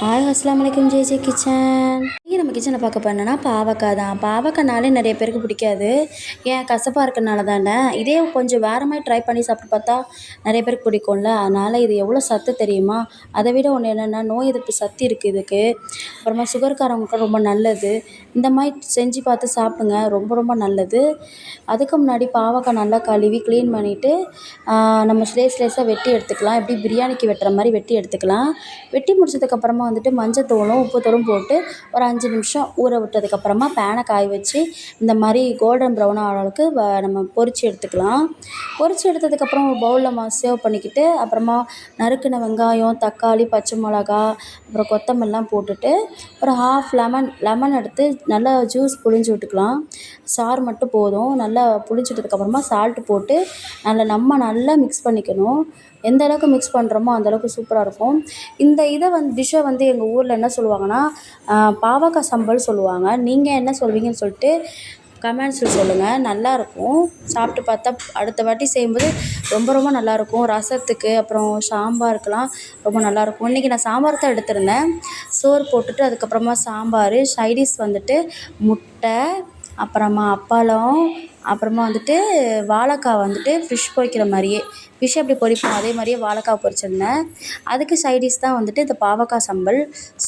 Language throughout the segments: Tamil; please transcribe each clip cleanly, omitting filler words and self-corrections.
ஹாய் அஸ்ஸலாமு அலைக்கும் ஜே கிச்சன். இன்றைக்கி நம்ம கிச்சனை பார்க்க போனோன்னா பாவக்காய் தான். பாவக்காய்னாலே நிறைய பேருக்கு பிடிக்காது. ஏன் கசப்பாக இருக்கனால தானே. இதே கொஞ்சம் வேறு மாதிரி ட்ரை பண்ணி சாப்பிட்டு பார்த்தா நிறைய பேருக்கு பிடிக்கும்ல. அதனால் இது எவ்வளோ சத்து தெரியுமா? அதை விட ஒன்று என்னென்னா நோய் எதிர்ப்பு சக்தி இருக்குது இதுக்கு. அப்புறமா சுகர்காரவங்களுக்கு ரொம்ப நல்லது. இந்த மாதிரி செஞ்சு பார்த்து சாப்பிடுங்க, ரொம்ப ரொம்ப நல்லது. அதுக்கு முன்னாடி பாவக்காய் நல்லா கழுவி க்ளீன் பண்ணிவிட்டு நம்ம ஸ்லேஸாக வெட்டி எடுத்துக்கலாம். எப்படி பிரியாணிக்கு வெட்டுற மாதிரி வெட்டி எடுத்துக்கலாம். வெட்டி முடிச்சதுக்கப்புறமா வந்துட்டு மஞ்சத்தூளும் உப்புத்தூளும் போட்டு ஒரு 5 நிமிஷம் ஊற விட்டதுக்கப்புறமா பேனை காய வச்சு இந்த மாதிரி கோல்டன் ப்ரௌன் ஆகிற அளவுக்கு நம்ம பொரித்து எடுத்துக்கலாம். பொரித்து எடுத்ததுக்கப்புறம் ஒரு பவுலில் சேவ் பண்ணிக்கிட்டு அப்புறமா நறுக்கின வெங்காயம், தக்காளி, பச்சை மிளகா, அப்புறம் கொத்தமல்லாம் போட்டுட்டு ஒரு ஹாஃப் லெமன் எடுத்து நல்லா ஜூஸ் புழிஞ்சு விட்டுக்கலாம். சாறு மட்டும் போதும். நல்லா புழிஞ்சு விட்டதுக்கப்புறமா சால்ட்டு போட்டு நம்ம நல்லா மிக்ஸ் பண்ணிக்கணும். எந்த அளவுக்கு மிக்ஸ் பண்ணுறோமோ அந்தளவுக்கு சூப்பராக இருக்கும். இந்த டிஷ்ஷை எங்கள் ஊரில் என்ன சொல்லுவாங்கன்னா பாவக்காய் சம்பல் சொல்லுவாங்க. நீங்கள் என்ன சொல்வீங்கன்னு சொல்லிட்டு கமெண்ட்ஸில் சொல்லுங்கள். நல்லாயிருக்கும். சாப்பிட்டு பார்த்தா அடுத்த வாட்டி செய்யும்போது ரொம்ப ரொம்ப நல்லாயிருக்கும். ரசத்துக்கு அப்புறம் சாம்பாருக்கெலாம் ரொம்ப நல்லாயிருக்கும். இன்றைக்கி நான் சாம்பார் தான் எடுத்திருந்தேன். சோறு போட்டுட்டு அதுக்கப்புறமா சாம்பார், சைடிஷ் வந்துட்டு முட்டை, அப்புறமா அப்பளம், அப்புறமா வந்துட்டு வாழைக்காய் ஃபிஷ் பொரிக்கிற மாதிரியே ஃபிஷ் எப்படி பொரிப்போம் அதே மாதிரியே வாழைக்காய் பொரிச்சிருந்தேன். அதுக்கு சைடிஷ் தான் இந்த பாவக்காய் சம்பல்.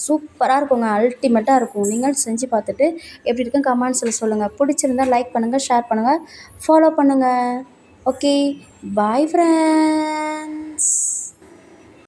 சூப்பராக இருக்குங்க. அல்டிமேட்டாக இருக்கும். நீங்கள் செஞ்சு பார்த்துட்டு எப்படி இருக்குன்னு கமெண்ட்ஸில் சொல்லுங்கள். பிடிச்சிருந்தா லைக் பண்ணுங்கள், ஷேர் பண்ணுங்கள், ஃபாலோ பண்ணுங்கள். Okay, bye friends.